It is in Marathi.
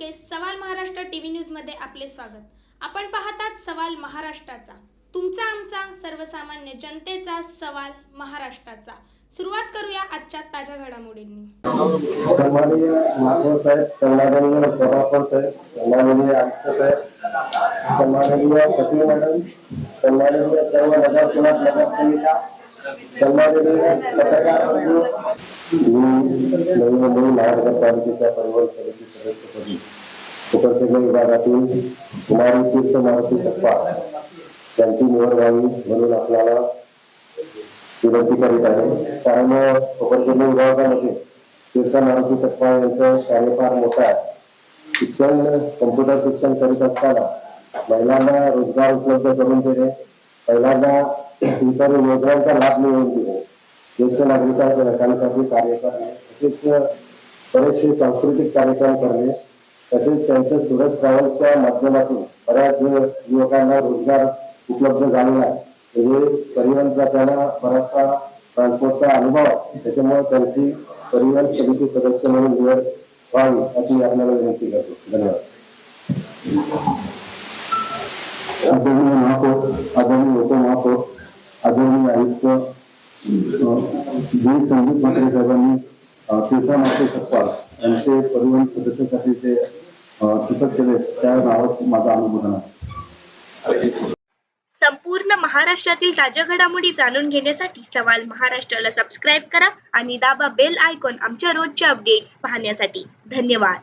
बोडके सवाल महाराष्ट्र टीव्ही न्यूज मध्ये आपले स्वागत। आपण पाहतात सवाल महाराष्ट्राचा, तुमचा आमचा सर्वसामान्य जनतेचा सवाल महाराष्ट्राचा। सुरुवात करूया आजच्या ताज्या घडामोडींनी। सन्माननीय महापौर साहेब, सन्माननीय सभापती साहेब, सन्माननीय आयुक्त साहेब, सन्माननीय सचिव मॅडम, सन्माननीय सर्व नगरसेवक, सन्माननीय पत्रकार बंधू, मी महानगरपालिकेच्या परिवहन समिती सदस्यपदी उपनगर विभागातील कुमारी तीर्थ मारुती सप्पा यांची निवड व्हावी म्हणून आपल्याला विनंती करीत आहे। कारण उपनगर विभागामध्ये तीर्थ मारुती सप्पा यांचा कार्य फार मोठा आहे। शिक्षण कम्प्युटर शिक्षण करीत असताना महिलांना रोजगार उपलब्ध करून देणे, महिलांना इतर योजनांचा लाभ मिळवून देणे, ज्येष्ठ नागरिकांच्या रक्षणासाठी कार्य करणे, तसेच बरेचसे सांस्कृतिक कार्यक्रम करणे, तसेच त्यांच्या सुरत ट्रॅव्हल्सच्या माध्यमातून बऱ्याच युवकांना रोजगार उपलब्ध झालेला आहे। म्हणजे परिवहनचा त्यांना बराचसा ट्रान्सपोर्टचा अनुभव आहे, त्याच्यामुळे त्यांची परिवहन समिती सदस्य म्हणून निवड व्हावी अशी आपल्याला विनंती करतो। धन्यवाद। आदरणीय महापौर, आदरणीय उपमहापौर, आदरणीय आयुक्त जी संदीप म्हात्रे साहेबांनी तीर्थ मारुती सप्पा यांचे परिवहन सदस्यासाठी जे सूचक केले त्या नावात माझा अनुमोदन आहे। संपूर्ण महाराष्ट्रातील ताज्या घडामोडी जाणून घेण्यासाठी सवाल महाराष्ट्राला सबस्क्राईब करा आणि दाबा बेल आयकॉन आमच्या रोजच्या अपडेट्स पाहण्यासाठी। धन्यवाद।